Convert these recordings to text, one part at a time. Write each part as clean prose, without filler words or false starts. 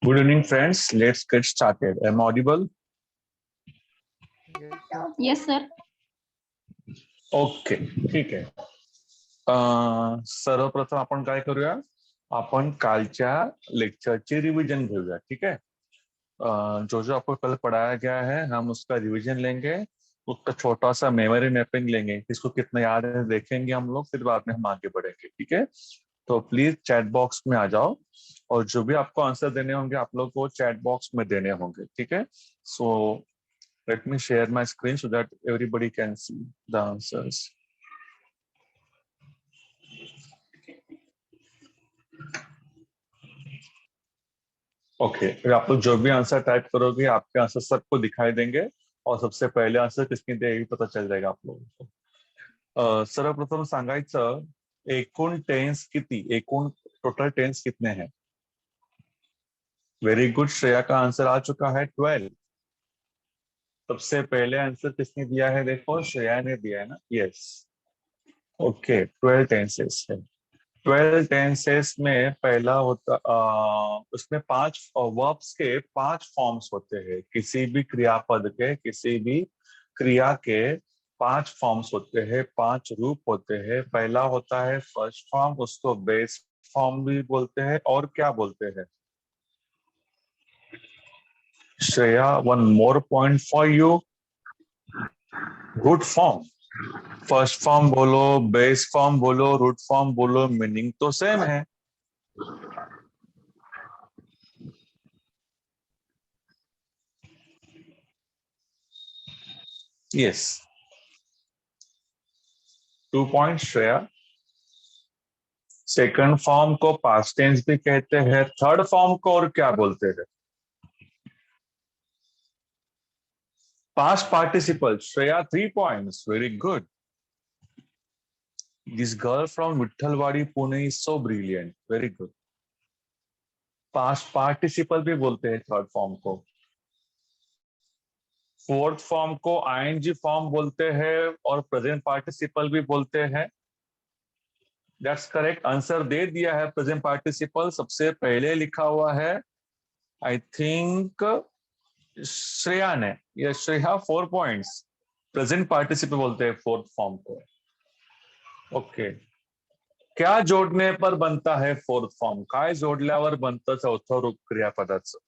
Good evening, friends. Let's get started. Am I audible? Yes, sir. Okay, ठीक आहे. सर्वप्रथम आपण काय करूया, आपण कालच्या लेक्चरची रिवीजन घेऊया. ठीक है, जो जो आपको कल पढ़ाया गया है हम उसका रिवीजन लेंगे, उसका छोटा सा मेमोरी मैपिंग लेंगे, किसको कितना याद है देखेंगे हम लोग, फिर बाद में हम आगे बढ़ेंगे. ठीक है, तो प्लीज चैट बॉक्स में आ जाओ और जो भी आपको आंसर देने होंगे आप लोग को चैट बॉक्स में देने होंगे. ठीक है, सो let me share my screen so that everybody can see the answers. Okay, आप लोग जो भी आंसर टाइप करोगे आपके आंसर सबको दिखाई देंगे और सबसे पहले आंसर किसने दिया ये पता चल जाएगा आप लोगों को. सर्वप्रथम सांगायचं एकूण टेन्स किती, एकूण टोटल टेन्स कितने हैं. वेरी गुड, श्रेया का आंसर आ चुका है 12. सबसे पहले आंसर किसने दिया है, देखो श्रेया ने दिया है ना. यस, ओके, 12 टेंसेस है. 12 टेंसेस में पहला होता उसमें 5 वर्ब्स के 5 फॉर्म्स होते हैं. किसी भी क्रियापद के, किसी भी क्रिया के 5 फॉर्म्स होते हैं, 5 रूप होते हैं. पहला होता है फर्स्ट फॉर्म, उसको बेस फॉर्म भी बोलते हैं. और क्या बोलते हैं Shreya, one more point for you. Good form. First form बोलो, बेस फॉर्म बोलो, रूट फॉर्म बोलो, मीनिंग तो सेम है. Yes, 2 point Shreya. Second form को पास्ट टेंस भी कहते हैं. थर्ड फॉर्म को और क्या बोलते हैं, past participle. Shreya 3 points, very good. This girl from Vithalwadi Pune is so brilliant, very good. Past participle भी बोलते हैं थर्ड फॉर्म को. फोर्थ फॉर्म को आईएनजी फॉर्म बोलते हैं और प्रेजेंट पार्टिसिपल भी बोलते हैं. दैट्स करेक्ट, आंसर दे दिया है. प्रेजेंट पार्टिसिपल सबसे पहले लिखा हुआ है, आई थिंक श्रेया ने. या श्रेया 4 पॉइंट्स. प्रेजेंट पार्टिसिपल बोलते हैं फोर्थ फॉर्म को. ओके, क्या जोडणे पर बनता है फोर्थ फॉर्म, काय जोडल्यावर बनतं चौथं रूप क्रियापदाचं.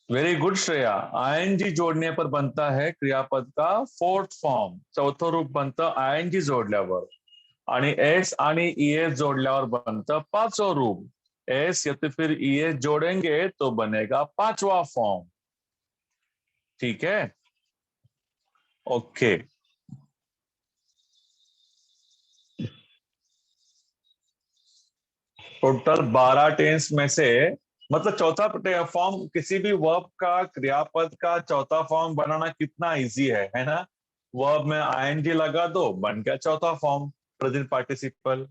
वेरी गुड श्रेया, आयएनजी जोड़ने पर बनता है क्रियापद का फोर्थ फॉर्म. चौथं रूप बनतं आयएनजी जोडल्यावर. आणि एस आणि ईएस जोडल्यावर बनतं पाचवं रूप. एस या तो फिर ईएस जोड़ेंगे तो बनेगा पांचवा फॉर्म. ठीक है, ओके. टोटल 12 टेंस में से मतलब चौथा फॉर्म किसी भी वर्ब का, क्रियापद का चौथा फॉर्म बनाना कितना इजी है ना. वर्ब में आईएनजी लगा दो, बन गया चौथा फॉर्म प्रेजेंट पार्टिसिपल.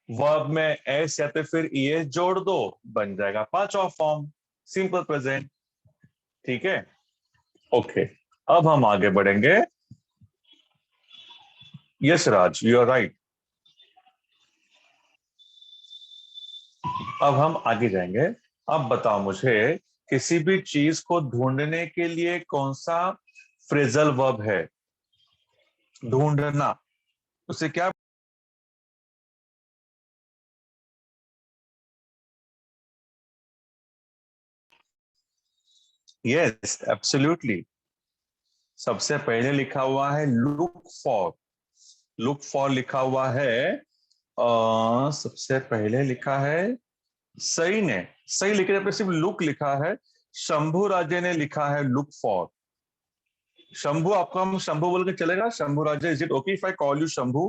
वर्ब में एस या तो फिर ईएस जोड़ दो, बन जाएगा पांचवा फॉर्म सिंपल प्रेजेंट. ठीक है, ओके. अब हम आगे बढ़ेंगे. Yes Raj, you are right. अब हम आगे जाएंगे. अब बताओ मुझे, किसी भी चीज को ढूंढने के लिए कौन सा फ्रेजल वर्ब है. ढूंढना, उसे क्या. Yes, absolutely. सबसे पहले लिखा हुआ है लुक फॉर. लुक फॉर लिखा हुआ है. सबसे पहले लिखा है सही ने. सही लिखने पे सिर्फ लुक लिखा है. शंभू राजे ने लिखा है लुक फॉर. शंभू, आपको हम शंभू बोल के चलेगा. Shambhu Raje, is it okay if I call you Shambhu?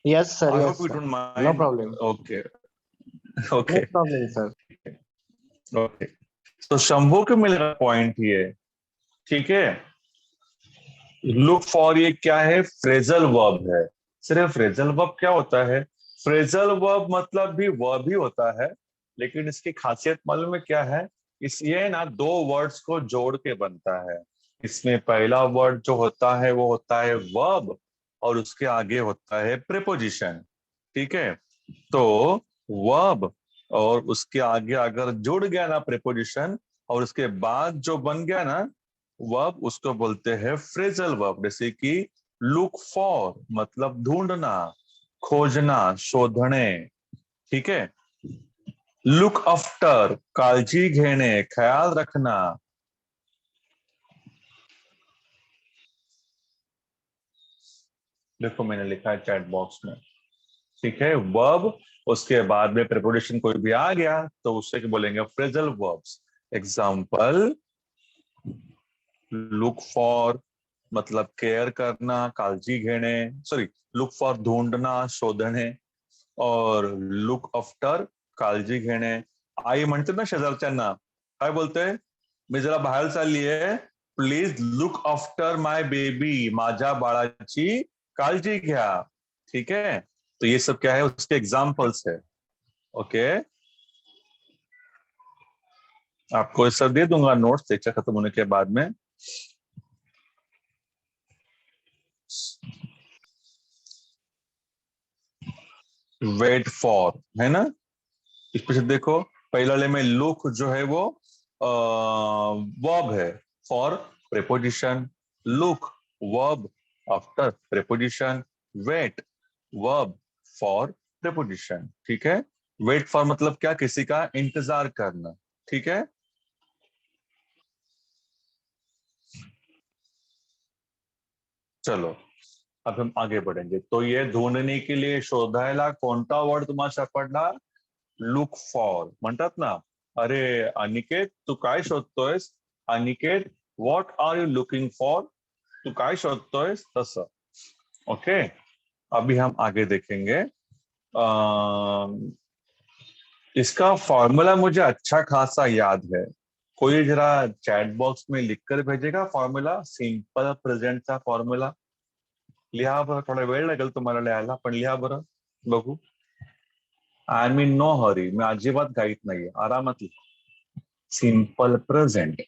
Yes, sir. I Yes, hope you sir. Don't No mind. problem. Okay, okay, No problem, sir. Okay. तो शंभू को मिलेगा पॉइंट ये. ठीक है, लुक फॉर ये क्या है, फ्रेजल वर्ब है. सिर्फ फ्रेजल वर्ब क्या होता है, फ्रेजल वर्ब मतलब भी वर्ब ही होता है, लेकिन इसकी खासियत मालूम है क्या है. इस ये ना दो वर्ड्स को जोड़ के बनता है. इसमें पहला वर्ड जो होता है वो होता है वर्ब और उसके आगे होता है प्रीपोजिशन. ठीक है, तो वर्ब और उसके आगे अगर जुड़ गया ना प्रीपोजिशन और उसके बाद जो बन गया ना वर्ब, उसको बोलते हैं फ्रेजल वर्ब। जैसे कि लुक फॉर मतलब ढूंढना, खोजना, शोधने, ठीक है। लुक आफ्टर काळजी घेणे, ख्याल रखना। देखो मैंने लिखा है चैट बॉक्स में, ठीक है। वर्ब उसके बाद में प्रीपोजिशन कोई भी आ गया तो उससे क्या बोलेंगे, phrasal verbs. Example, look for मतलब केयर करना, काळजी घेणे, सॉरी, लुक फॉर ढूंढना, शोधणे, और लुक आफ्टर काळजी घेणे। आई म्हणते ना शेजारच्यांना, काय बोलते, मी जरा बाहेर चालली आहे, please look after my baby, माझ्या बाळाची काळजी घ्या, ठीक है। तो ये सब क्या है, उसके एग्जाम्पल्स है। ओके, आपको ये सब दे दूंगा नोट्स लेक्चर खत्म होने के बाद में। वेट फॉर है ना, इस पे से देखो, पहले वाले में लुक जो है वो वर्ब है, for preposition, look verb, after preposition, wait verb, for preposition, ठीक है। वेट फॉर मतलब क्या, किसी का इंतजार करना, ठीक है। चलो अब हम आगे बढ़ेंगे। तो ये ढूंढने के लिए शोधायला कोणता वर्ड तुम्हाला सापडला, लुक फॉर। म्हणतात ना, अरे अनिकेत तू काय शोधतोयस, Aniket what are you looking for, तू काय शोधतोयस, तसं। ओके, अभी हम आगे देखेंगे। इसका फॉर्मूला मुझे अच्छा खासा याद है, कोई जरा चैट बॉक्स में लिखकर भेजेगा फॉर्मूला, सिंपल प्रेझेंट चा फॉर्म्युला। लिहा बरं, थोडा वेळ लागेल तुम्हाला लिहायला, पण लिहा बरं बघू। आय एम इन नो हरी, मी अजिबात घाईत नाहीये, आरामात लिहा। सिंपल प्रेझेंट,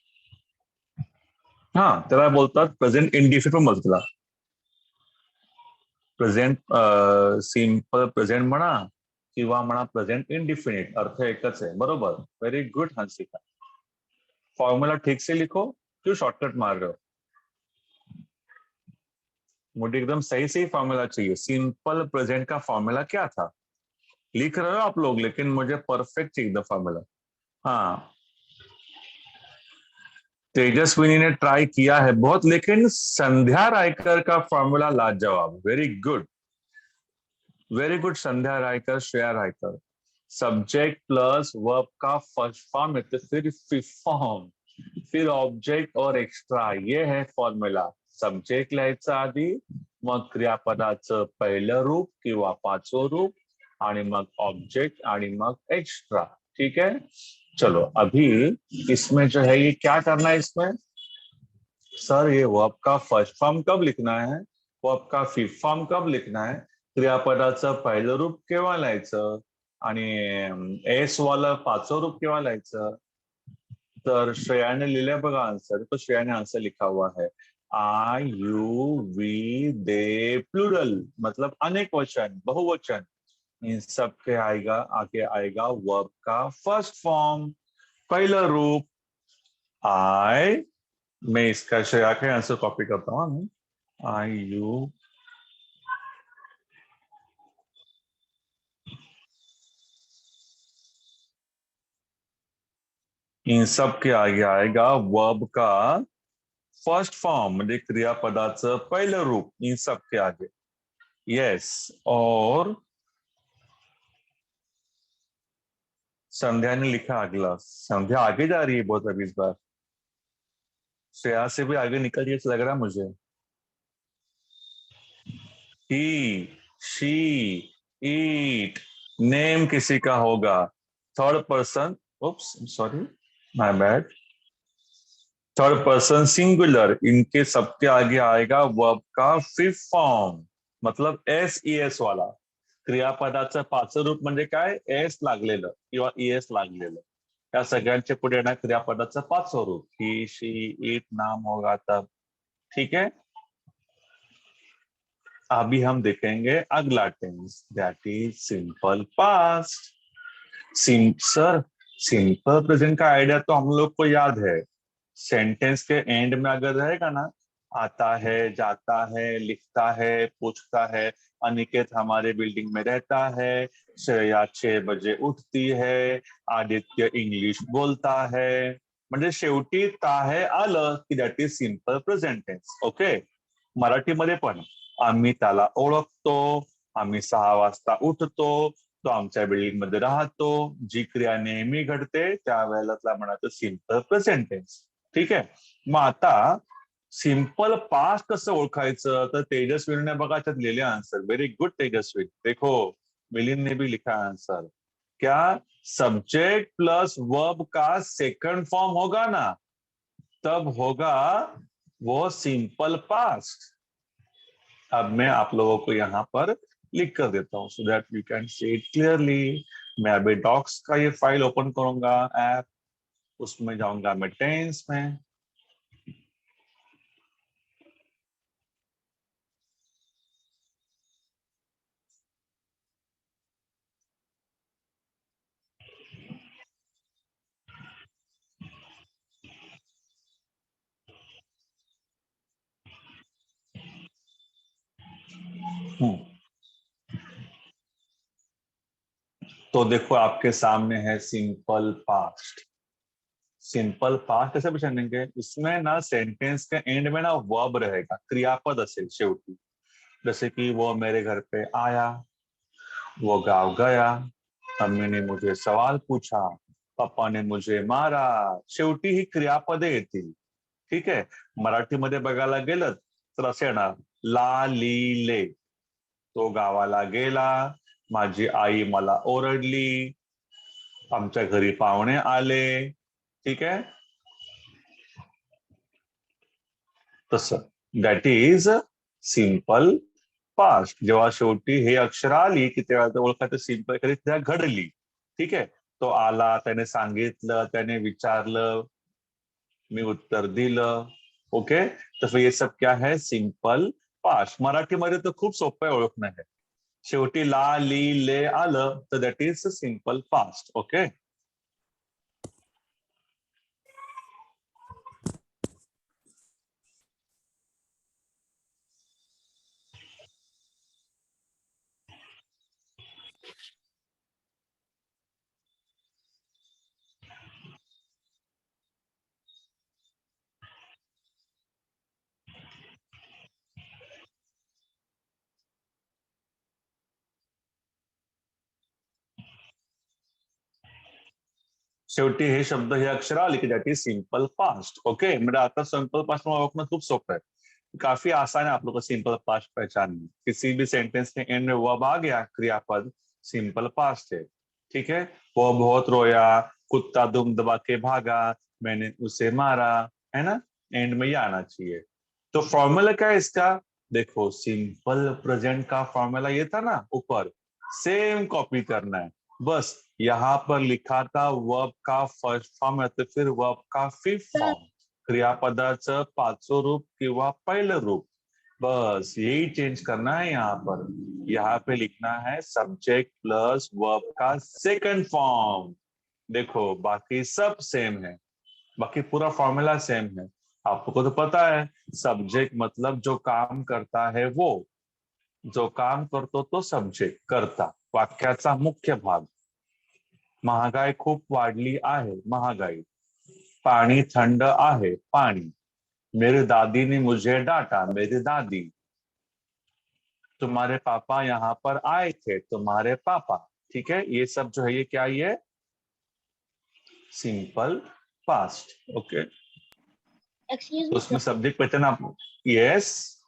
हा त्याला बोलतात प्रेझेंट इंडिफिनिट पण बोलतात त्याला। प्रेझेंट सिंपल प्रेझेंट म्हणा किंवा म्हणा प्रेझेंट इंडिफिनिट, अर्थ एकच आहे, बरोबर। वेरी गुड हंसिका, फॉर्मूला ठीक से लिखो, क्यों शॉर्टकट मार रहे हो, मुझे एकदम सही सही फॉर्मूला चाहिए। सिंपल प्रेजेंट का फॉर्मूला क्या था, लिख रहे हो आप लोग, लेकिन मुझे परफेक्ट चाहिए एकदम फॉर्मूला। हाँ, तेजस्विनी ने ट्राई किया है बहुत, लेकिन संध्या रायकर का फॉर्मूला लाजवाब, very good, very good Sandhya Raikar, Shreya Raikar. Subject plus verb का फर्स्ट फॉर्म है तो फिर फिफ्थ फॉर्म, फिर ऑब्जेक्ट और एक्स्ट्रा, ये है फॉर्म्युला। सब्जेक्ट लिहायचं आधी, मग क्रियापदाचं पहिलं रूप किंवा पाचवं रूप, आणि मग ऑब्जेक्ट, आणि मग एक्स्ट्रा, ठीक है। चलो अभी इसमें जो है ये क्या करना है इसमें, सर ये वर्ब का फर्स्ट फॉर्म कब लिखना है, वर्ब का फिफ्थ फॉर्म कब लिखना है, क्रियापदाचं पहिलं रूप केव्हा लिहायचं, आणि एस वाला पाचवं रूप केव्हा लिहायचं। तर श्रेया ने लिहिलंय बघा आंसर, तो श्रेया ने आंसर लिखा हुआ है, आई यू वी दे प्लूरल, मतलब अनेक वचन, बहुवचन, इन सब के आएगा, आगे आएगा वर्ब का फर्स्ट फॉर्म, पहला रूप। आई, मैं इसका श्रेया का आंसर कॉपी करता हूँ, आई यू, इन सब के आगे आएगा वर्ब का फर्स्ट फॉर्म, म्हणजे क्रियापदाचं पहिलं रूप, इन सब के आगे, यस। और संध्या ने लिखा अगला, संध्या आगे जा रही है बहुत अभी इस बार, श्रेया से भी आगे निकल रही है लग रहा है मुझे। ही, शी, ईट, नेम किसी का होगा, third person, oops sorry, my bad, third person singular, इनके सबके आगे आएगा वर्ब का फिफ्थ फॉर्म, मतलब एस ई एस वाला। क्रियापदाचं पाचवं रूप म्हणजे काय, एस लागलेलं किंवा ईएस लागलेलं, या सगळ्यांचे पुढे येणार क्रियापदाचं पाचवं रूप, ही, शी, इट, नाम होगा तब, ठीक है। अभी हम देखेंगे अगला tense, that is simple past. Sir, simple present का आइडिया तो हम लोग को याद है। सेंटेंस के एंड में अगर रहेगा ना, आता है, जाता है, लिखता है, पूछता है, अनिकेत हमारे बिल्डिंग में रहता है, श्रेया 6 बजे उठती है, आदित्य इंग्लिश बोलता है, म्हणजे शेवटी ता है आलं की that is simple present tense. Okay. मराठीमध्ये पण आम्ही त्याला ओळखतो, आम्ही 6 वाजता उठतो, तो आमच्या बिल्डिंग मध्ये राहतो, जी क्रिया नेहमी घडते त्यावेळेला त्याला म्हणायचं सिंपल प्रेझेंट टेन्स. ठीक आहे. मग आता सिंपल पास्ट कसं ओळखायचं, तर तेजस्वीने बघा त्यात लिहिले आंसर. व्हेरी गुड तेजस्वी. देखो मिलिंद ने भी लिखा आंसर. क्या सब्जेक्ट प्लस वर्ब का सेकंड फॉर्म होगा ना, तब होगा वो सिंपल पास्ट. अब मैं आप लोगों को यहाँ पर लिख कर देता हूँ so that you can see it clearly. मैं अभी डॉक्स का ये फाइल ओपन करूंगा, ऐप, उसमें जाऊंगा मैं टेंस में. तो देखो आपके सामने है सिंपल पास्ट. सिंपल पास्ट कैसे पहचानेंगे, इसमें ना सेंटेंस के एंड में ना वर्ब रहेगा, क्रियापद असेल शेवटी. जैसे कि वो मेरे घर पे आया, वो गांव गया, मम्मी ने मुझे सवाल पूछा, पप्पा ने मुझे मारा. शेवटी ही क्रियापदे येतील. ठीक आहे. मराठीमध्ये बघायला गेलं तर असे येणार, ला ली ले. तो गावाला गेला, माझी आई मला ओरडली, आमच्या घरी पाहुणे आले. ठीक आहे. तसं दॅट इज सिंपल पास्ट. जेव्हा शेवटी हे अक्षर आली की तेव्हा ओळखायचं सिंपल एखादी क्रिया घडली. ठीक आहे. तो आला, त्याने सांगितलं, त्याने विचारलं, मी उत्तर दिलं. ओके. तर फिर ये सब क्या है, सिंपल पास्ट. मराठीमध्ये तर खूप सोपं आहे ओळखणं आहे. शेवटी ला ली ले आलं तर that is simple past. Okay. शेवटी हे शब्द हे अक्षर आले की that is simple past. Okay. म्हणजे आता सिंपल पास्ट में ओळखणं खूप सोपं है. काफी आसान है आप लोग को सिंपल पास्ट पहचानना. किसी भी सेंटेंस के एंड में वर्ब आ गया, क्रियापद, सिंपल पास्ट है. ठीक है. वो बहुत रोया, कुत्ता दुम दबा के भागा, मैंने उसे मारा, है ना. एंड में ये आना चाहिए. तो फॉर्मूला क्या है इसका, देखो सिंपल प्रेजेंट का फॉर्मूला ये था ना ऊपर, सेम कॉपी करना है. बस यहाँ पर लिखा था वर्ब का फर्स्ट फॉर्म है, तो फिर वर्ब का फिफ्थ फॉर्म, क्रियापदाचं पाचवं रूप किंवा पहिलं रूप. बस यही चेंज करना है यहाँ पर. यहाँ पे लिखना है सब्जेक्ट प्लस वर्ब का सेकंड फॉर्म. देखो बाकी सब सेम है, बाकी पूरा फॉर्मूला सेम है. आपको तो पता है सब्जेक्ट मतलब जो काम करता है वो, जो काम करतो तो सब्जेक्ट, करता, वाक्याचा मुख्य भाग. महागाई खूप वाढली आहे, महागाई. पाणी थंड आहे, पाणी. मेरी दादी ने मुझे डांटा, मेरी दादी. तुम्हारे पापा यहाँ पर आए थे, तुम्हारे पापा. ठीक है. ये सब जो है ये क्या, ये सिंपल पास्ट. ओके. एक्सक्यूज तो मी उसमें सर, सब्जेक्ट पहचाना आप. यस.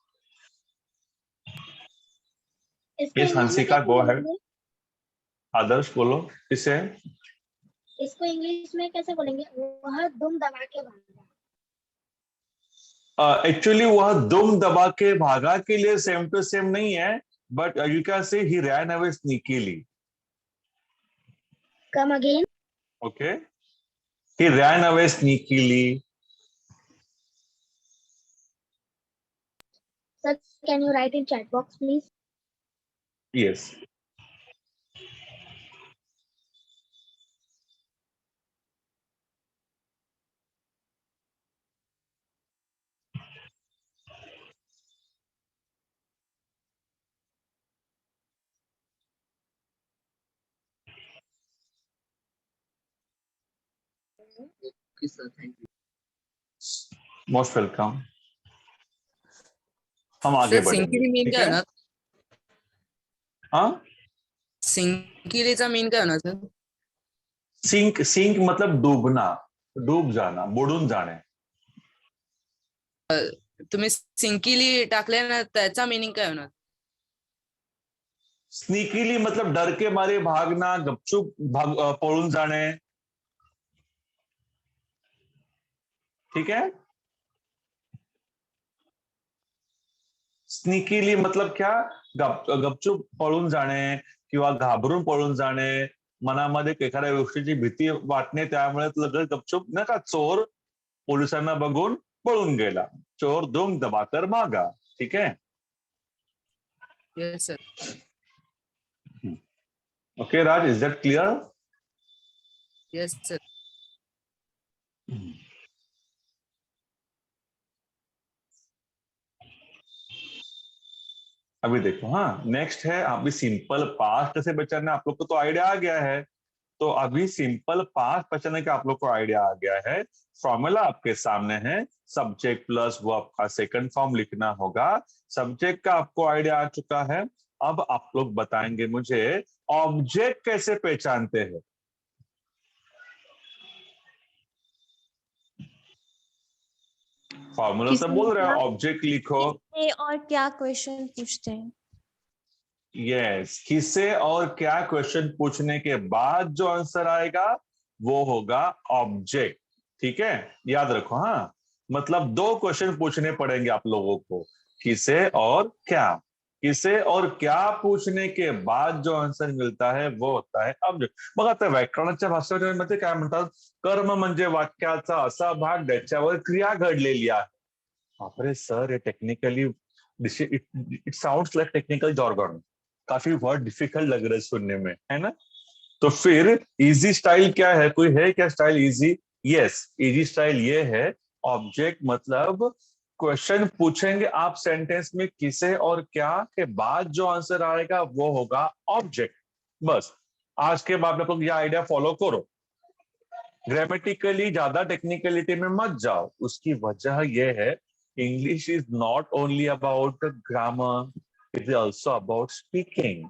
इसको यस इंग्लिश में हंसिका कैसे गो है. बोलेंगे? आदर्श बोलो इसे. इसको इंग्लिश में कैसे बोलेंगे? वह दुम दबा के भागा. एक्चुअली वह दुम दबा के भागा के लिए सेम टू सेम नहीं है, but you can say he ran away sneakily. Come again. Okay. He ran away sneakily. Sir, can you write in chat box, please? Yes. Okay, sir. Thank you. Most welcome. हम आगे sir बढ़ेंगे, सिंकिली mean ठीक काय है? होणार? हाँ, सिंकिलीचा mean काय होणार सर? सिंक सिंक मतलब डूबना, डूब जाना, बुडून जाणे। तुम्ही सिंकिली टाकले ना, त्याचा मीनिंग काय होणार? स्नीकीली मतलब डर के मारे भागना, गपचूप पळून जाणे, ठीक है? स्नीकीली मतलब क्या? गपचूप पळून जाणे किंवा घाबरून पळून जाणे, मनामध्ये एखाद्या गोष्टीची भीती वाटणे, त्यामुळे लगेच गपचूप नाही का, चोर पोलिसांना बघून पळून गेला, चोर दुम दबाकर भागा, ठीक है? Yes sir. Okay Raj, is that clear? Yes sir. अभी देखो, हाँ नेक्स्ट है अभी सिंपल पास्ट कैसे बचाना, आप लोग को तो आइडिया आ गया है। तो अभी सिंपल पास्ट बचाने का आप लोग को आइडिया आ गया है। फॉर्मूला आपके सामने है, सब्जेक्ट प्लस वो आपका सेकंड फॉर्म लिखना होगा। सब्जेक्ट का आपको आइडिया आ चुका है। अब आप लोग बताएंगे मुझे ऑब्जेक्ट कैसे पहचानते हैं। फॉर्मूला तो बोल रहा है ऑब्जेक्ट लिखो। किससे और क्या क्वेश्चन पूछते हैं? यस, किससे और क्या क्वेश्चन पूछने के बाद जो आंसर आएगा वो होगा ऑब्जेक्ट, ठीक है? याद रखो, हाँ मतलब दो क्वेश्चन पूछने पड़ेंगे आप लोगों को, किसे और क्या। किसे और क्या पूछने के बाद जो आंसर मिळता है वो होता है ऑब्जेक्ट। बघा आता व्याकरणाच्या भाषेमध्ये काय म्हणतात, कर्म म्हणजे वाक्याचा असा भाग ज्याच्यावर क्रिया घडलेली आहे। बापरे सर, ये technically it sounds like technical jargon, काफी वर्ड डिफिकल्ट लग रहा है सुनने में, है ना? तो फिर इजी स्टाइल क्या है, कोई है क्या style easy? Yes, easy style ये है, ऑब्जेक्ट मतलब क्वेश्चन पूछेंगे आप सेंटेंस में किसे और क्या के बाद जो आंसर आएगा वो होगा ऑब्जेक्ट। बस आज के बाद आप लोग ये आइडिया फॉलो करो, ग्रामेटिकली ज्यादा टेक्निकलिटी में मत जाओ। उसकी वजह यह है, English is not only about grammar, it is also about speaking,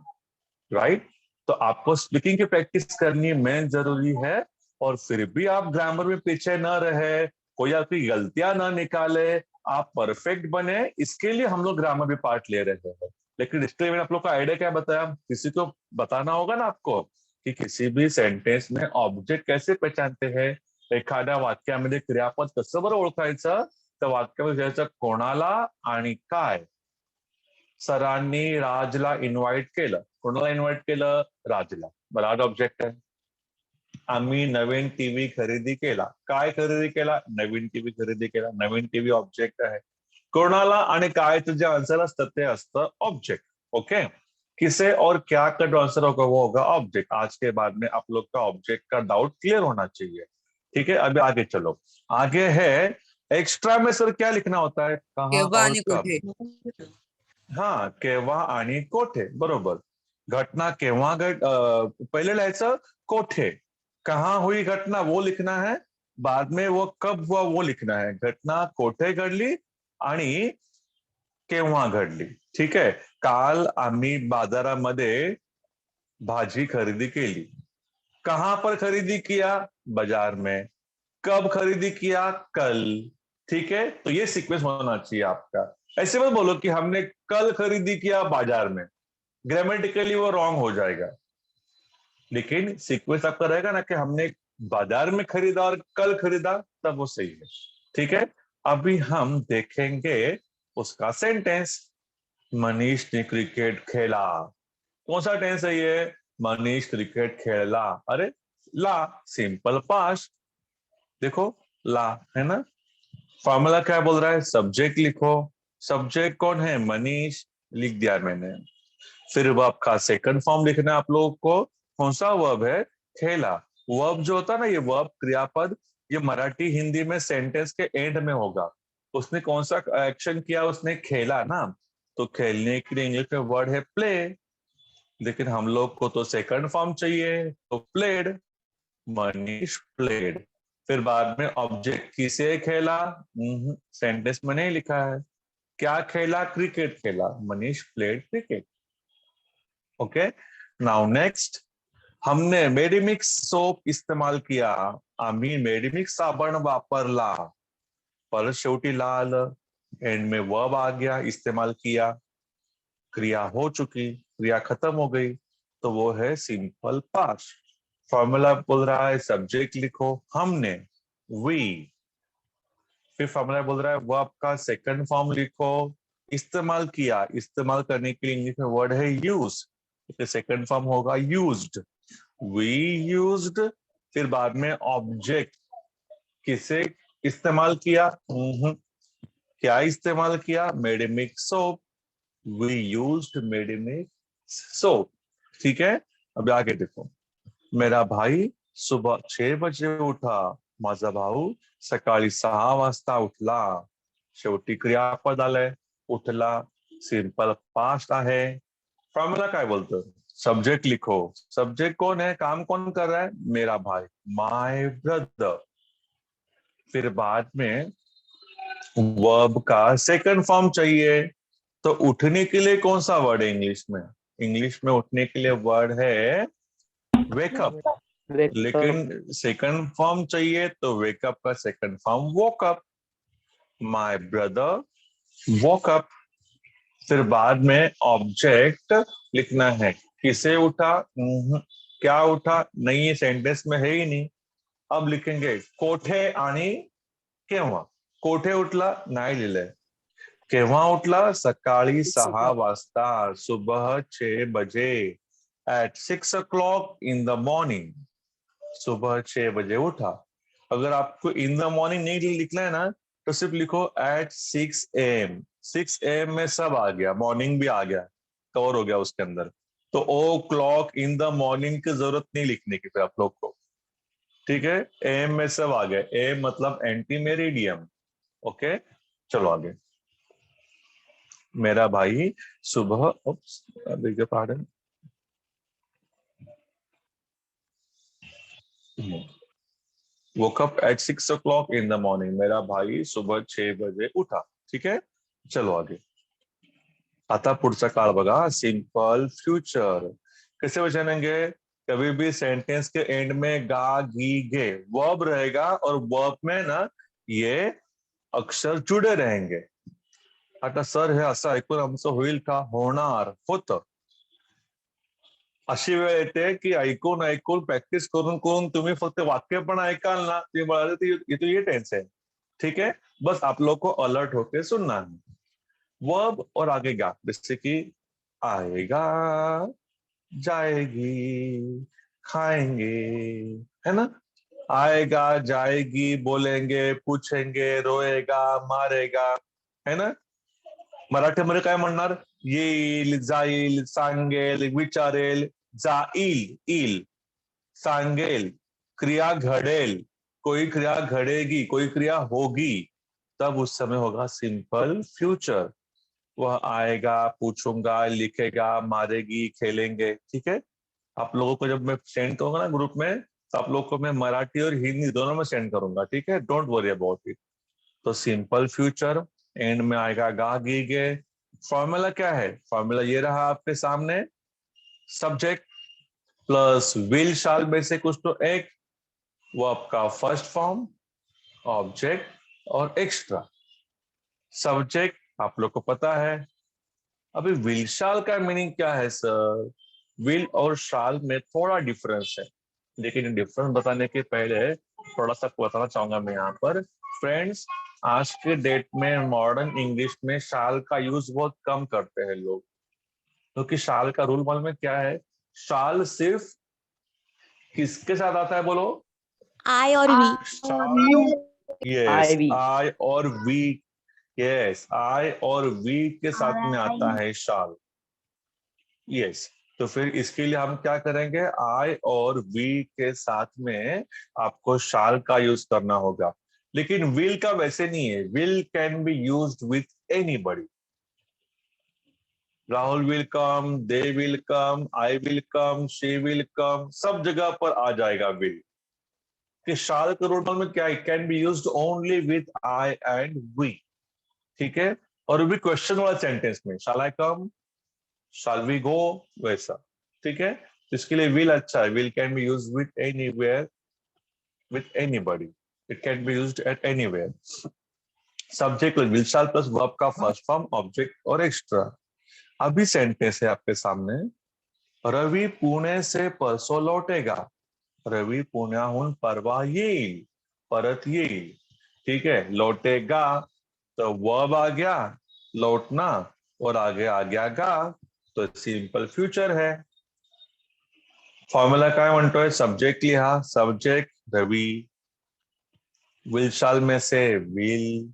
right? तो आपको स्पीकिंग की प्रैक्टिस करनी मेन जरूरी है, और फिर भी आप ग्रामर में पीछे न रहे, कोई आपकी गलतियां ना निकाले, आप परफेक्ट बने, इसके लिए हम लोग ग्रामर भी पार्ट ले रहे हैं। लेकिन इसके लिए मैंने आप लोग का आइडिया क्या बताया, किसी को बताना होगा ना आपको कि किसी भी सेंटेन्स में ऑब्जेक्ट कैसे पहचानते हैं। एखाद्या वाक्यामध्ये क्रियापद कसं बरं ओळखायचं, तर वाक्यामध्ये विचारायचं कोणाला आणि काय। सरांनी राजला इन्व्हाइट केलं, कोणाला इन्व्हाइट केलं? राजला, राज ऑब्जेक्ट आहे। आम्ही नवीन टीव्ही खरेदी केला, काय खरेदी केला? नवीन टीव्ही खरेदी केला, नवीन टीव्ही ऑब्जेक्ट आहे। कोणाला आणि कायचं जे आंसर असतं ते असतं ऑब्जेक्ट, ओके? किसे और क्या का जो आंसर होगा वो होगा ऑब्जेक्ट। आज के बाद में आप लोग का ऑब्जेक्ट का डाउट क्लियर होना चाहिए, ठीक है? अभी आगे चलो, आगे है एक्स्ट्रा में सर क्या लिखना होता है, कहाँ केव्हा और आणि कब। कुठे? हाँ, केव्हा आणि कोठे, बरोबर। घटना केव्हा पहले लिहायचं कोठे, कहाँ हुई घटना वो लिखना है, बाद में वो कब हुआ वो लिखना है। घटना कोठे घडली आणि केव्हा घडली, ठीक आहे? काल आम्ही बाजारामध्ये भाजी खरेदी केली। कहाँ पर खरीदी किया? बाजार में। कब खरीदी किया? कल, ठीक है? तो ये सीक्वेंस होना चाहिए आपका। ऐसे मत बोलो कि हमने कल खरीदी किया बाजार में, ग्रामेटिकली वो रॉन्ग हो जाएगा। लेकिन सीक्वेंस आपका रहेगा ना कि हमने बाजार में खरीदा और कल खरीदा, तब वो सही है, ठीक है? अभी हम देखेंगे उसका सेंटेंस। मनीष ने क्रिकेट खेला, कौन सा टेंस है ये? मनीष क्रिकेट खेला। अरे ला, सिंपल पास्ट, देखो ला है ना। फॉर्मूला क्या बोल रहा है, सब्जेक्ट लिखो, सब्जेक्ट कौन है? मनीष, लिख दिया मैंने। फिर वर्ब का सेकंड फॉर्म लिखना है आप लोगों को। कौन सा वर्ब है? खेला। वर्ब जो होता है ना, ये वर्ब क्रियापद, ये मराठी हिंदी में सेंटेंस के एंड में होगा। उसने कौन सा एक्शन किया? उसने खेला ना, तो खेलने के लिए इंग्लिश में वर्ड है प्ले। लेकिन हम लोग को तो सेकंड फॉर्म चाहिए, तो प्लेड। मनीष प्लेड। फिर बाद में ऑब्जेक्ट किसे खेला? सेंटेंस में नहीं लिखा है। क्या खेला? क्रिकेट खेला। Manish played cricket. Okay, now next, हमने मेडिमिक्स सोप इस्तेमाल किया। आम्ही मेडिमिक्स साबण वापरला। पर शेवटी लाल, एंड में वर्ब आ गया, इस्तेमाल किया, क्रिया हो चुकी, क्रिया खत्म हो गई, तो वो है सिंपल पास्ट। फॉर्मूला बोल रहा है सब्जेक्ट लिखो, हमने, वी। फिर फॉर्मूला बोल रहा है वर्ब का सेकंड फॉर्म लिखो, इस्तेमाल किया। इस्तेमाल करने के लिए इंग्लिश में वर्ड है यूज, तो सेकंड फॉर्म होगा यूज्ड, वी यूज्ड। फिर बाद में ऑब्जेक्ट, किसे इस्तेमाल किया? क्या इस्तेमाल किया? मेडिमिक सोप, वी यूज्ड मेडिमिक सोप। ठीक है, अब आगे देखो। मेरा भाई सुबह 6 बजे उठा। माझा भाऊ सकाळी 6 वाजता उठला। शेवटी क्रियापद आलंय, उठला, सिंपल पास्ट आहे। फॉर्मूला काय बोलतो? सब्जेक्ट लिखो। सब्जेक्ट कौन है? काम कौन कर रहा है? मेरा भाई, माय ब्रदर। फिर बाद में वर्ब का सेकंड फॉर्म चाहिए, तो उठने के लिए कौन सा वर्ड है इंग्लिश में? इंग्लिश में उठने के लिए वर्ड है वेकअप। लेकिन सेकंड फॉर्म चाहिए, तो वेकअप का second form woke up. My brother woke up. फिर बाद में ऑब्जेक्ट लिखना है, किसे उठा? क्या उठा? नहीं, ये सेंटेंस में है ही नहीं। अब लिखेंगे कोठे आणि केव्हा। कोठे उठला? नाही लिहिलंय। केव्हा उठला? सकाळी 6 वाजता, सुबह 6 बजे, eight 6 o'clock in the morning। सुबह 6 बजे उठा। अगर आपको इन द मॉर्निंग नहीं लिखना है ना, तो सिर्फ लिखो एट 6 AM। 6 AM में सब आ गया, मॉर्निंग भी आ गया, कवर हो गया उसके अंदर। तो ओ क्लॉक इन द मॉर्निंग की जरूरत नहीं लिखने की फिर आप लोग को। ठीक है, एम में सब आ गया। एम मतलब एंटी मेरिडियम। ओके, चलो आगे। मेरा भाई सुबह, pardon, woke up at 6 o'clock in the morning। मेरा भाई सुबह 6 बजे उठा। ठीक है, चलो आगे। आता पुढचा काळ बघा, सिंपल फ्यूचर। कैसे बचाएंगे? कभी भी सेंटेंस के एंड में गा, गी, गे वर्ब रहेगा, और वर्ब में ना ये अक्षर जुड़े रहेंगे। आता सर हे असं ऐकून आमचं होईल का? होणार, होतं। अशी वेळ येते की ऐकून ऐकून प्रॅक्टिस करून करून तुम्ही फक्त वाक्य पण ऐकाल ना, तुम्ही बोलाल तो ये टेंस है। ठीक है, बस आप लोग को अलर्ट होके सुनना है। वर्ब और आगे गा, जैसे कि आएगा, जाएगी, खाएंगे, है ना। आएगा, जाएगी, बोलेंगे, पूछेंगे, रोएगा, मारेगा, है ना। मराठीमध्ये काय म्हणणार? येईल, जाईल, सांगेल, विचारेल, जाईल, येईल, सांगेल, क्रिया घड़ेल, कोई क्रिया घड़ेगी, कोई क्रिया होगी, तब उस समय होगा सिंपल फ्यूचर। वह आएगा, पूछूंगा, लिखेगा, मारेगी, खेलेंगे। ठीक है, आप लोगों को जब मैं सेंड करूंगा ना ग्रुप में, तो आप लोग को मैं मराठी और हिंदी दोनों में सेंड करूंगा। ठीक है, डोंट वरी अबाउट इट। तो सिंपल फ्यूचर, एंड में आएगा गा, गी, गे। फॉर्मूला क्या है? फॉर्मूला ये रहा आपके सामने, सब्जेक्ट प्लस विल शाल में से कुछ तो एक, वर्ब का फर्स्ट फॉर्म, ऑब्जेक्ट और एक्स्ट्रा। सब्जेक्ट आप लोग को पता है। अभी विल शाल का मीनिंग क्या है सर? विल और शाल में थोड़ा डिफरेंस है, लेकिन डिफरेंस बताने के पहले थोड़ा सा बताना चाहूंगा मैं यहाँ पर। फ्रेंड्स, आज के डेट में मॉडर्न इंग्लिश में शाल का यूज बहुत कम करते हैं लोग, क्योंकि शाल का रूल मालूम है क्या है? शाल सिर्फ किसके साथ आता है बोलो? I और we। शाल, यस, आई और वी यस, आई और वी के साथ में आता है शाल। यस, तो फिर इसके लिए हम क्या करेंगे, आई और वी के साथ में आपको शाल का यूज करना होगा। लेकिन विल का वैसे नहीं है, will can be used with anybody. Rahul will come, they will come, I will come, she will come, सब जगह पर आ जाएगा विल। कि शाल के रूट में क्या है, can be used only with I and we. ठीक है, और भी क्वेश्चन वाला सेंटेंस में शाल आई कम, शाल वी गो, वैसा। ठीक है, तो इसके लिए विल अच्छा है, will can be used with anywhere, with anybody, it can be used eight anywhere. Subject will shall plus verb का फर्स्ट फॉर्म ऑब्जेक्ट और एक्स्ट्रा। अभी सेंटेंस है आपके सामने, रवि पुणे से परसों लौटेगा। रवि पुण्याहून परवा येईल, परत येईल। ठीक है, लौटेगा तो वर्ब आ गया लौटना, और आगे आ गया गा, तो सिंपल फ्यूचर है। फॉर्म्युला काय म्हणतोय, सब्जेक्ट लिहा, सब्जेक्ट रवि, विल शाल में से विल,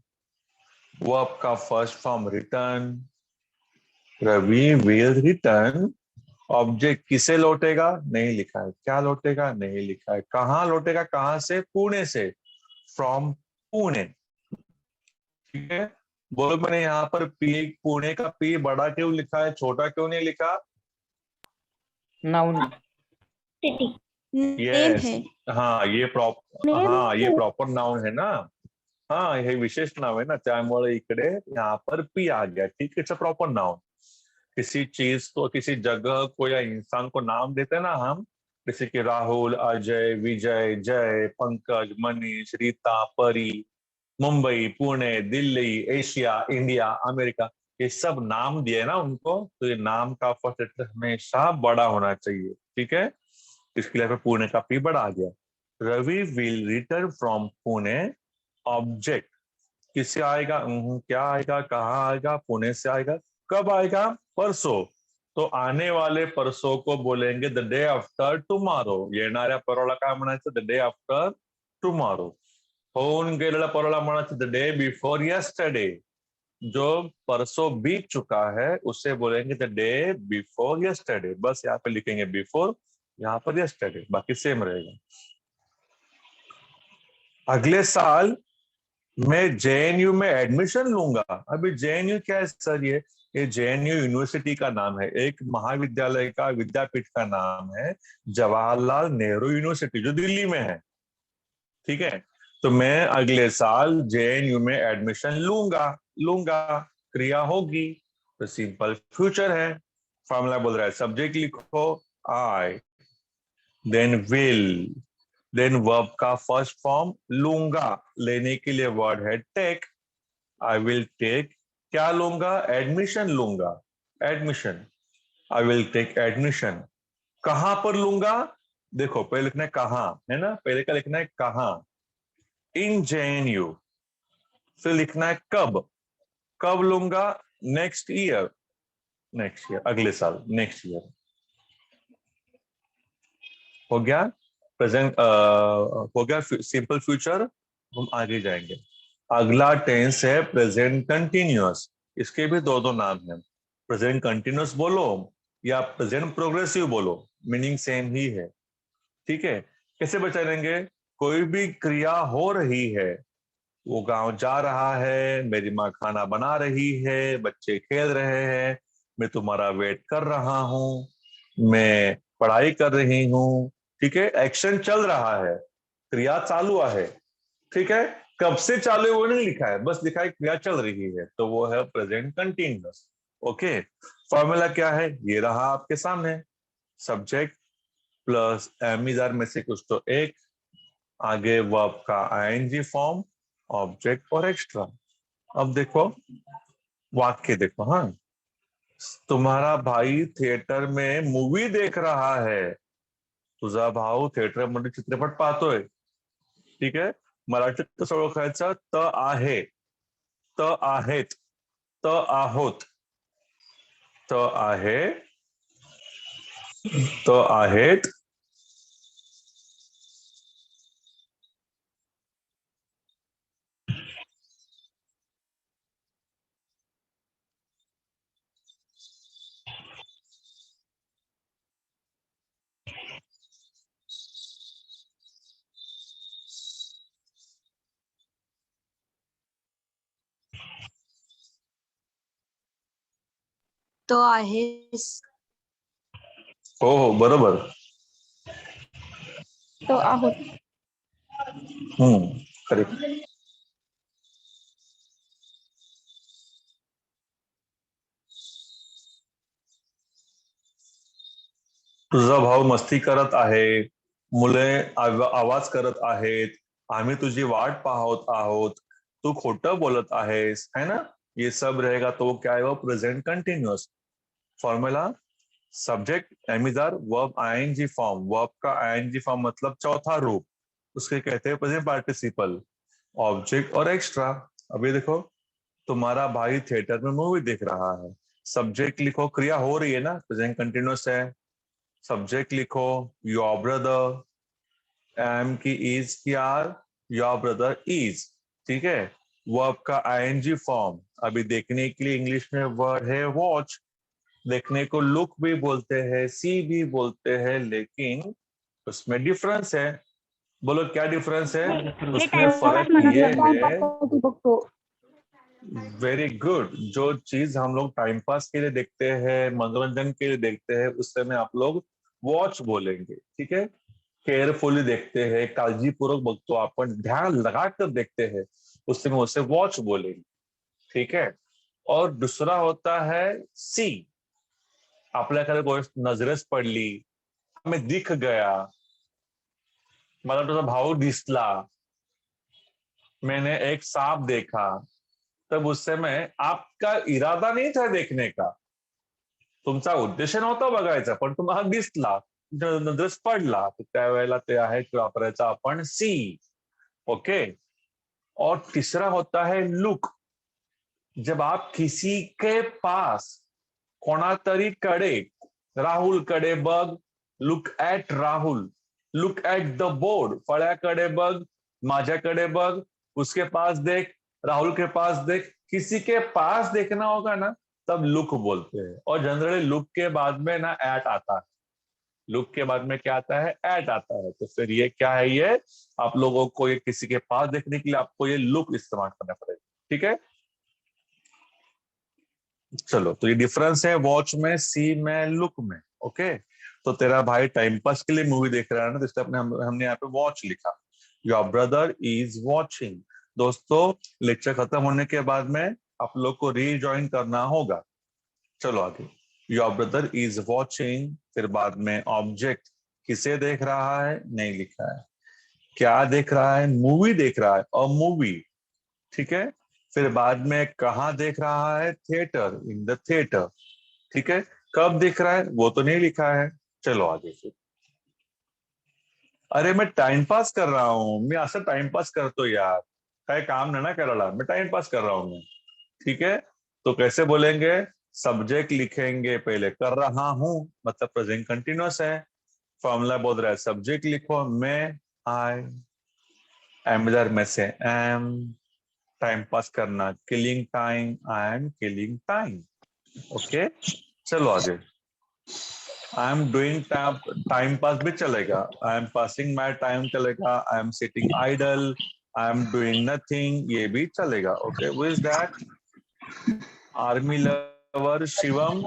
वर्ब का first form return, Ravi will return. Object किसे लौटेगा नहीं लिखा है, क्या लौटेगा नहीं लिखा है, कहां लौटेगा, कहां से, पुणे से, फ्रॉम पुणे। ठीक है, बोलो मैंने यहाँ पर पी, पुणे का पी बड़ा क्यों लिखा है, छोटा क्यों नहीं लिखा? नाउन। सिटी। नेम यस, है। हाँ ये हाँ ये प्रॉपर नाउन है ना, हाँ हे विशेष नाव है ना, त्यामुळे इकडे यहाँ पर पी आ गया। ठीक है, इट्स अ प्रॉपर नाउन। किसी चीज को, किसी जगह को या इंसान को नाम देते हैं ना हम, जैसे कि राहुल, अजय, विजय, जय, पंकज, मनीष, रीता, परी, Mumbai, Pune, Delhi, Asia, India, America, ये सब नाम दिए ना उनको, तो ये नाम का फर्स्ट लेटर हमेशा बड़ा होना चाहिए। ठीक है, इसके लिए पुणे का पी बड़ा आ गया। Ravi will return from Pune, object किससे आएगा, क्या आएगा, कहाँ आएगा, पुणे से आएगा। कब आएगा, परसों, तो आने वाले परसों को बोलेंगे द डे आफ्टर टुमारो। येणाऱ्या परवाला काय म्हणायचं, द डे आफ्टर टुमारो। होऊन गेलेला परवाला म्हणायचं द डे बिफोर यस्टरडे। जो परसों बीत चुका है उसे बोलेंगे द डे बिफोर यस्टरडे। बस यहाँ पे लिखेंगे बिफोर, यहाँ पर यस्टरडे, बाकी सेम रहेगा। अगले साल मैं जेएनयू में एडमिशन लूंगा। अभी जेएनयू क्या है सर, ये जेएनयू यूनिवर्सिटी का नाम है, एक महाविद्यालय का, विद्यापीठ का नाम है, जवाहरलाल नेहरू यूनिवर्सिटी जो दिल्ली में है। ठीक है, तो मैं अगले साल जेएनयू में एडमिशन लूंगा, लूंगा क्रिया होगी, तो सिंपल फ्यूचर है। फॉर्मूला बोल रहा है सब्जेक्ट लिखो आई, देन विल, देन वर्ब का फर्स्ट फॉर्म लूंगा, लेने के लिए वर्ड है टेक, आई विल टेक, क्या लूंगा, एडमिशन लूंगा, admission, I will take admission. कहां पर लूंगा, देखो पहले लिखना है कहां, है ना, पहले का लिखना है कहां, इन जेएनयू। फिर लिखना है कब, कब लूंगा, नेक्स्ट ईयर, नेक्स्ट ईयर, अगले साल, नेक्स्ट ईयर। हो गया प्रेजेंट, हो गया सिंपल फ्यूचर। हम आगे जाएंगे। अगला टेंस है प्रेजेंट कंटिन्यूअस। इसके भी दो दो नाम हैं, प्रेजेंट कंटिन्यूअस बोलो या प्रेजेंट प्रोग्रेसिव बोलो, मीनिंग सेम ही है। ठीक है, कैसे बचाएंगे, कोई भी क्रिया हो रही है, वो गांव जा रहा है, मेरी माँ खाना बना रही है, बच्चे खेल रहे हैं, मैं तुम्हारा वेट कर रहा हूं, मैं पढ़ाई कर रही हूं। ठीक है, एक्शन चल रहा है, क्रिया चालू है। ठीक है, कब से चालू है वो नहीं लिखा है, बस लिखा है क्रिया चल रही है, तो वो है प्रेजेंट कंटिन्यूअस। ओके, फॉर्मूला क्या है, ये रहा आपके सामने, सब्जेक्ट प्लस एमिजार में से कुछ तो एक, आगे वर्ब का आईएनजी फॉर्म, ऑब्जेक्ट और एक्स्ट्रा। अब देखो वाक्य देखो, हाँ, तुम्हारा भाई थिएटर में मूवी देख रहा है, तुझा भाऊ थिएटर मध्ये चित्रपट पाहतोय। ठीक आहे, मराठीत कसं ओळखायचं, त आहे, त आहेत, त आहोत, त आहे, त आहेत, तो आहेस. हो बरोबर. तो आहोत. करेक्ट. तुझा भाऊ मस्ती करत आहे, मुले आवाज करत आहेत, आम्ही तुझी वाट पाहत आहोत, तू खोटं बोलत आहेस, है ना. ये सब रहेगा तो क्या है वो present continuous. Formula subject am is are verb ING form. Verb का आईएनजी फॉर्म मतलब चौथा रूप, उसके कहते हैं प्रेजेंट पार्टिसिपल. ऑब्जेक्ट और एक्स्ट्रा. अभी देखो, तुम्हारा भाई थिएटर में मूवी देख रहा है. सब्जेक्ट लिखो, क्रिया हो रही है ना, प्रेजेंट कंटिन्यूअस है. सब्जेक्ट लिखो योर ब्रदर, एम की इज की आर, योर ब्रदर इज. ठीक है. वर्ब का आईएनजी फॉर्म. अभी देखने के लिए इंग्लिश में वर्ड है वॉच. देखने को लुक भी बोलते हैं, सी भी बोलते हैं, लेकिन उसमें डिफरेंस है. बोलो क्या डिफरेंस है उसमें? फर्क ये है. Very good. जो चीज हम लोग टाइम पास के लिए देखते हैं, मनोरंजन के लिए देखते हैं, उस समय आप लोग वॉच बोलेंगे. ठीक है. केयरफुली देखते हैं, काळजीपूर्वक बघतो आपण, ध्यान लगाकर देखते हैं, उस समय उसे वॉच बोलेंगे. ठीक है. और दूसरा होता है सी. आपल्याकडे गोष्ट नजरेस पडली, हमें दिख गया, मला तुझा भाऊ दिसला, मैंने एक सांप देखा. तब उस समय आपका इरादा नहीं था देखने का, तुमचा उद्देश नव्हता बघायचा, पण तुम्हाला दिसला, नजरेस पडला, तर त्यावेळेला ते आहे वापरायचा आपण सी. ओके. और तीसरा होता है लुक. जब आप किसी के पास, कोणातरी कडे, राहुल कडे बघ, look at Rahul, look at the board, फळ्याकडे बघ, माझ्याकडे बघ, उसके पास देख, राहुल के पास देख. किसी के पास देखना होगा ना, तब लुक बोलते हैं. और जनरली लुक के बाद में ना एट आता है. लुक के बाद में क्या आता है? एट आता है. तो फिर ये क्या है? ये आप लोगों को ये किसी के पास देखने के लिए आपको ये लुक इस्तेमाल करना पड़ेगा. ठीक है. चलो, तो ये डिफरेंस है वॉच में, सी में, लुक में. ओके. तो तेरा भाई टाइम पास के लिए मूवी देख रहा है ना, तो इसलिए हमने यहाँ पे वॉच लिखा. Your brother is watching. दोस्तों, लेक्चर खत्म होने के बाद में आप लोग को रीजॉइन करना होगा. चलो आगे. Your brother is watching. फिर बाद में ऑब्जेक्ट, किसे देख रहा है, नहीं लिखा है. क्या देख रहा है? मूवी देख रहा है, और मूवी. ठीक है. फिर बाद में कहाँ देख रहा है? Theatre, in the theatre. ठीक है. कब देख रहा है वो तो नहीं लिखा है. चलो आगे. फिर अरे मैं टाइम पास कर रहा हूँ, मैं असं टाइमपास करतो यार, काय काम नाही ना करायला, मैं टाइम पास कर रहा हूँ मैं. ठीक है. तो कैसे बोलेंगे? सब्जेक्ट लिखेंगे पहले, कर रहा हूं मतलब प्रेजेंट कंटिन्यूअस है. फॉर्मूला बोल रहा है सब्जेक्ट लिखो, मैं, आई, एम में से एम, टाइम पास करना, killing time, I am killing time. Okay. चलो आगे. I am doing time pass भी चलेगा, I am passing my time चलेगा, I am sitting idle, I am doing nothing, ये भी चलेगा. Okay. Who is that? Army lover Shivam.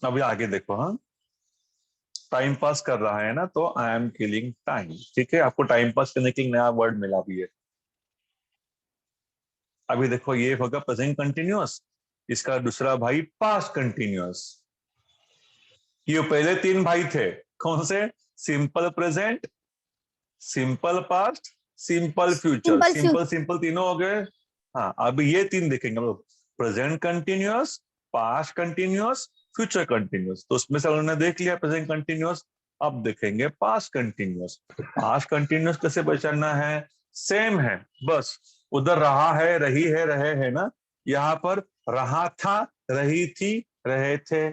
अभी आगे देखो. हाँ, टाइम पास कर रहा है ना, तो आई एम किलिंग टाइम. ठीक है. आपको टाइम पास करने के लिए नया वर्ड मिला भी है. अभी देखो, ये होगा प्रेजेंट कंटिन्यूअस, इसका दूसरा भाई पास्ट कंटिन्यूअस. ये पहले तीन भाई थे, कौन से? Simple present, simple past, simple future. Simple simple तीनों हो गए. हाँ, अभी ये तीन देखेंगे हम लोग. Present continuous, past continuous, future continuous. तो उसमें से उन्होंने देख लिया प्रेजेंट कंटिन्यूअस. अब देखेंगे पास्ट कंटिन्यूअस. पास्ट कंटिन्यूअस कैसे पहचानना है? सेम है, बस उधर रहा है, रही है, रहे है ना. यहाँ पर रहा था, रही थी, रहे थे.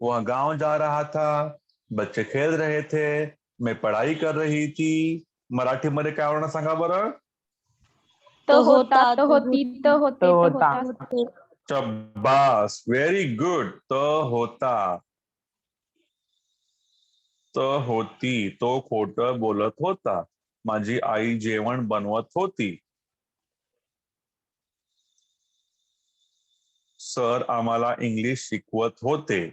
वह गांव जा रहा था, बच्चे खेल रहे थे, मैं पढ़ाई कर रही थी. मराठीमध्ये काय होणार सांगा बरं. तो होता, तो होती, तो होते, तो तो होता. होता. शाबास, व्हेरी गुड. तो होता, तो होती, तो खोटं बोलत होता. माझी आई जेवण बनवत होती. सर आम्हाला इंग्लिश शिकवत होते.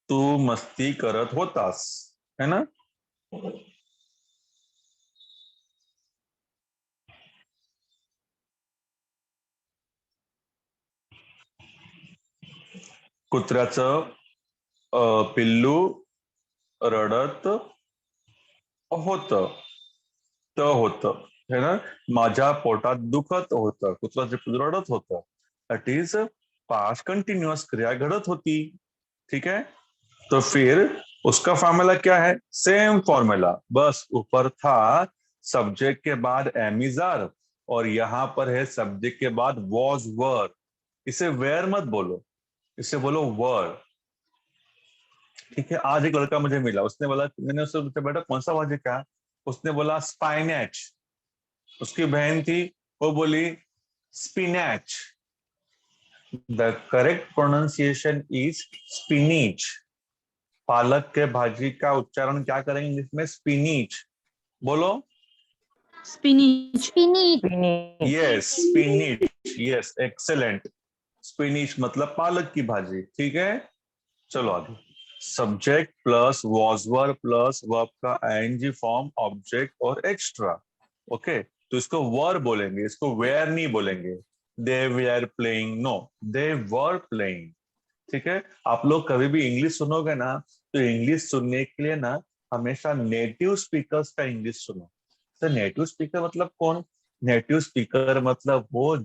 तू मस्ती करत होतास, है ना. कुत्र्याचं पिल्लू रडत होतं. होतं, है ना. माझ्या पोटात दुखत होतं. कुत्र्याचं पिल्लू रडत होतं. दॅट इज पास्ट कंटिन्यूअस, क्रिया घडत होती. ठीक है. तो फिर उसका फॉर्मूला क्या है. सेम फॉर्मूला, बस ऊपर था सब्जेक्ट के बाद एम इज आर, और यहां पर है सब्जेक्ट के बाद वॉज वर. इसे वेयर मत बोलो, इसे बोलो वर. ठीक है. आज एक लड़का मुझे मिला, उसने बोला, मैंने उससे पूछा बेटा कौन सा भाजी क्या. उसने बोला स्पाइनैच. उसकी बहन थी, वो बोली spinach. The correct pronunciation is spinach. पालक के भाजी का उच्चारण क्या करेंगे इंग्लिश में. स्पिनिच. बोलो. Spinach. Yes, spinach. Yes, excellent. Spinach मतलब पालक की भाजी. ठीक है. चलो आगे. Subject plus was were plus verb का आईएनजी फॉर्म, ऑब्जेक्ट और एक्स्ट्रा. ओके. तो इसको वर बोलेंगे, इसको वेयर नहीं बोलेंगे. They where playing, no, they were playing. ठीक है. आप लोग कभी भी इंग्लिश सुनोगे ना, तो इंग्लिश सुनने के लिए ना हमेशा नेटिव स्पीकर्स का इंग्लिश सुनो. तो नेटिव स्पीकर मतलब कौन. नेटिव स्पीकर मतलब वो